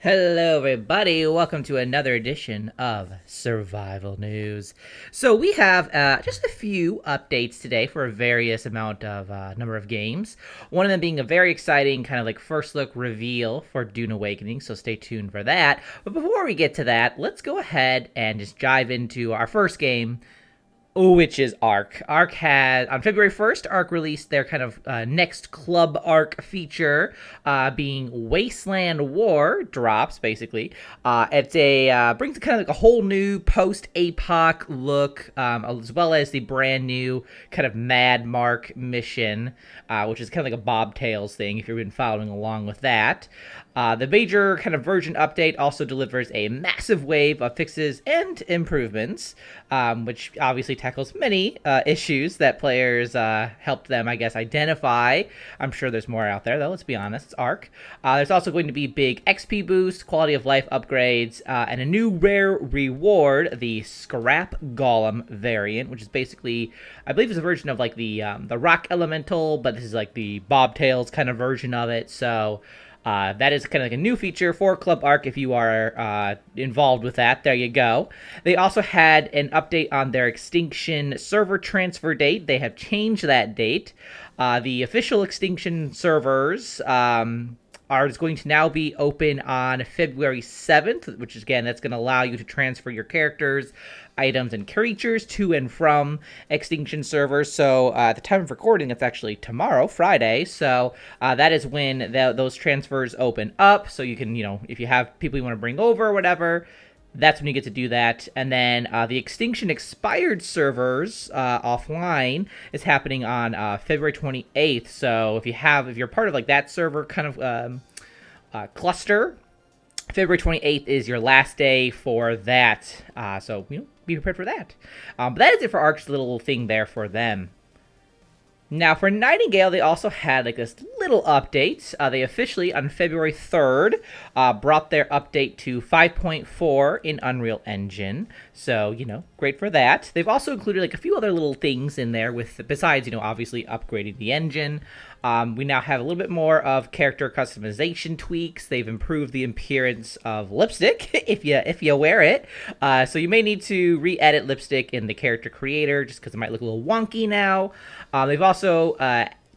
Hello, everybody. Welcome to another edition of Survival News. So we have just a few updates today for a various amount of number of games. One of them being a very exciting kind of like first look reveal for Dune Awakening. So stay tuned for that. But before we get to that, let's go ahead and just dive into our first game, which is Ark. Ark had, on February 1st, Ark released their kind of next Club Ark feature, being Wasteland War drops, basically. It's brings kind of like a whole new post-APOC look, as well as the brand new kind of Mad Mark mission, which is kind of like a Bobtails thing, if you've been following along with that. The major kind of version update also delivers a massive wave of fixes and improvements, which obviously tackles many issues that players helped them, I guess, identify. I'm sure there's more out there, though, let's be honest. It's Ark. There's also going to be big XP boosts, quality of life upgrades, and a new rare reward, the Scrap Golem variant, which is basically, I believe it's a version of like the Rock Elemental, but this is like the Bobtails kind of version of it, so... that is kind of like a new feature for Club Ark if you are involved with that. There you go. They also had an update on their Extinction server transfer date. They have changed that date. The official Extinction servers are going to now be open on February 7th, which is, again, that's going to allow you to transfer your characters, items, and creatures to and from Extinction servers. So at the time of recording, it's actually tomorrow, Friday. So that is when those transfers open up. So you can, if you have people you want to bring over or whatever, that's when you get to do that. And then the Extinction expired servers offline is happening on February 28th. So if you're part of like that server kind of cluster, February 28th is your last day for that. So be prepared for that. But that is it for Ark's little thing there for them. Now, for Nightingale, they also had like this little update. They officially, on February 3rd, brought their update to 5.4 in Unreal Engine. So, great for that. They've also included like a few other little things in there besides, obviously upgrading the engine. We now have a little bit more of character customization tweaks. They've improved the appearance of lipstick if you wear it. So you may need to re-edit lipstick in the character creator just because it might look a little wonky now. They've also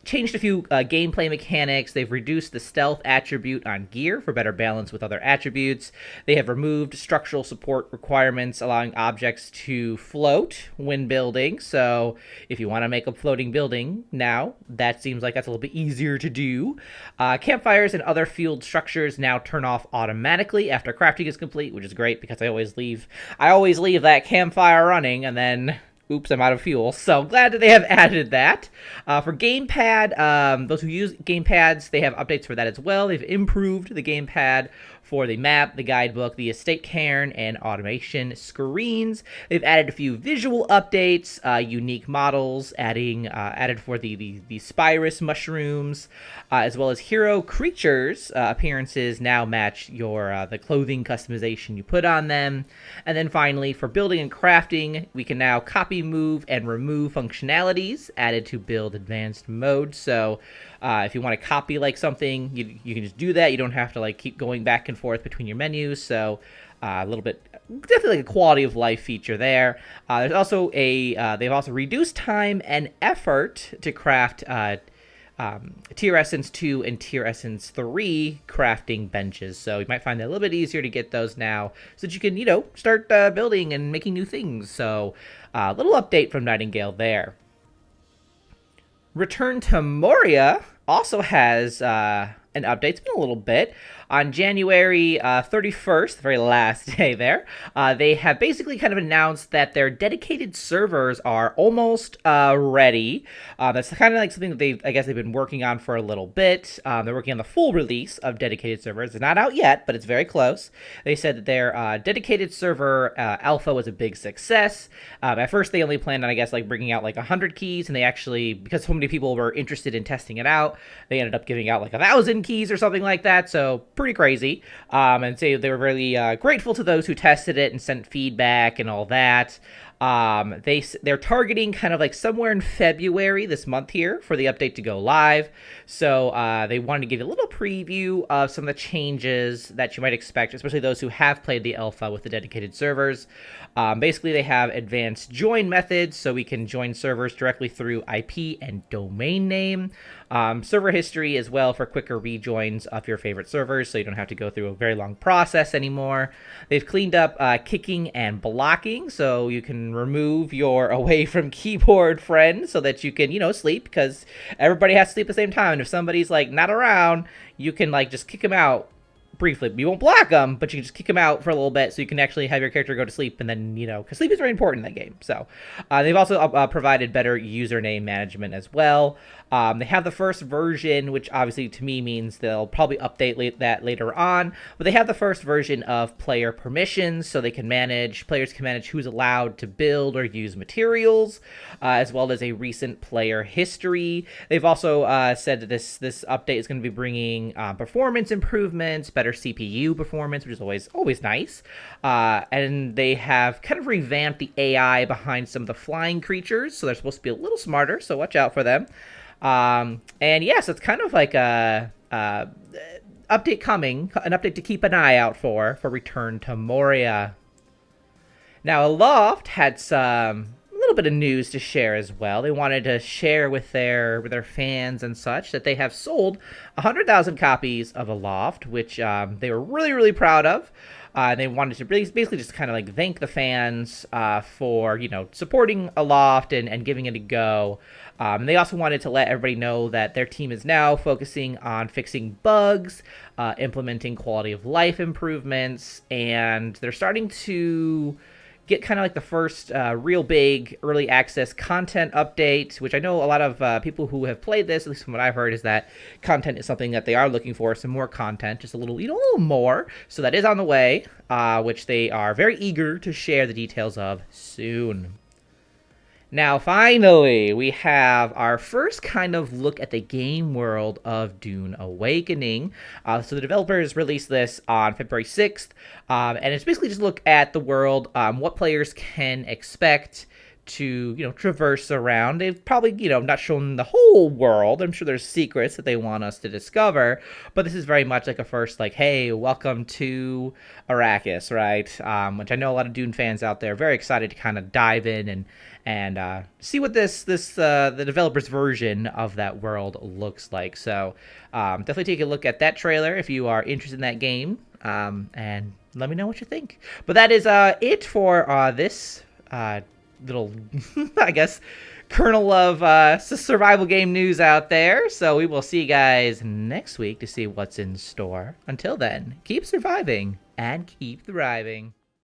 changed a few gameplay mechanics. They've reduced the stealth attribute on gear for better balance with other attributes. They have removed structural support requirements, allowing objects to float when building. So if you want to make a floating building now, that seems like that's a little bit easier to do. Campfires and other field structures now turn off automatically after crafting is complete, which is great because I always leave that campfire running and then... oops, I'm out of fuel. So glad that they have added that. For gamepad, those who use gamepads, they have updates for that as well. They've improved the gamepad for the map, the guidebook, the estate cairn, and automation screens. They've added a few visual updates, unique models, added for the Spirus mushrooms, as well as hero creatures appearances now match the clothing customization you put on them. And then finally, for building and crafting, we can now copy, move, and remove functionalities added to build advanced mode. So if you want to copy like something, you can just do that. You don't have to like keep going back and forth between your menus. So a little bit, definitely like a quality of life feature there. There's also they've also reduced time and effort to craft Tier Essence 2 and Tier Essence 3 crafting benches. So you might find that a little bit easier to get those now so that you can, start building and making new things. So a little update from Nightingale there. Return to Moria also has an update. It's been a little bit. On January 31st, the very last day there, they have basically kind of announced that their dedicated servers are almost ready. That's kind of like something that they've been working on for a little bit. They're working on the full release of dedicated servers. It's not out yet, but it's very close. They said that their dedicated server alpha was a big success. At first, they only planned on, bringing out 100 keys, and they actually, because so many people were interested in testing it out, they ended up giving out 1,000 keys or something like that. So pretty crazy. And so they were really grateful to those who tested it and sent feedback and all that. They're targeting kind of like somewhere in February this month here for the update to go live. So they wanted to give you a little preview of some of the changes that you might expect, especially those who have played the alpha with the dedicated servers. Basically, they have advanced join methods, so we can join servers directly through IP and domain name. Server history as well for quicker rejoins of your favorite servers, so you don't have to go through a very long process anymore. They've cleaned up kicking and blocking, so you can remove your away from keyboard friend so that you can, sleep, because everybody has to sleep at the same time. And if somebody's like not around, you can like just kick them out briefly. You won't block them, but you can just kick them out for a little bit so you can actually have your character go to sleep, and then, because sleep is very important in that game. So they've also provided better username management as well. They have the first version, which obviously to me means they'll probably update that later on, but they have the first version of player permissions, so players can manage who's allowed to build or use materials, as well as a recent player history. They've also said that this update is going to be bringing performance improvements, better CPU performance, which is always nice. And they have kind of revamped the AI behind some of the flying creatures, so they're supposed to be a little smarter, so watch out for them. And yes, it's kind of like a update coming, an update to keep an eye out for Return to Moria. Now, Aloft had a little bit of news to share as well. They wanted to share with their fans and such that they have sold 100,000 copies of Aloft, which they were really, really proud of. They wanted to basically just kind of like thank the fans for, supporting Aloft and giving it a go. They also wanted to let everybody know that their team is now focusing on fixing bugs, implementing quality of life improvements, and they're starting to get kind of like the first real big early access content update, which I know a lot of people who have played this, at least from what I've heard, is that content is something that they are looking for, some more content, just a little more. So that is on the way, which they are very eager to share the details of soon. Now, finally, we have our first kind of look at the game world of Dune Awakening. So the developers released this on February 6th, and it's basically just a look at the world, what players can expect to, traverse around. They've probably, not shown the whole world. I'm sure there's secrets that they want us to discover, but this is very much like a first, like, hey, welcome to Arrakis, right? Which I know a lot of Dune fans out there are very excited to kind of dive in and see what the developer's version of that world looks like. So definitely take a look at that trailer if you are interested in that game, and let me know what you think. But that is it for this little, I guess, kernel of survival game news out there. So we will see you guys next week to see what's in store. Until then, keep surviving and keep thriving.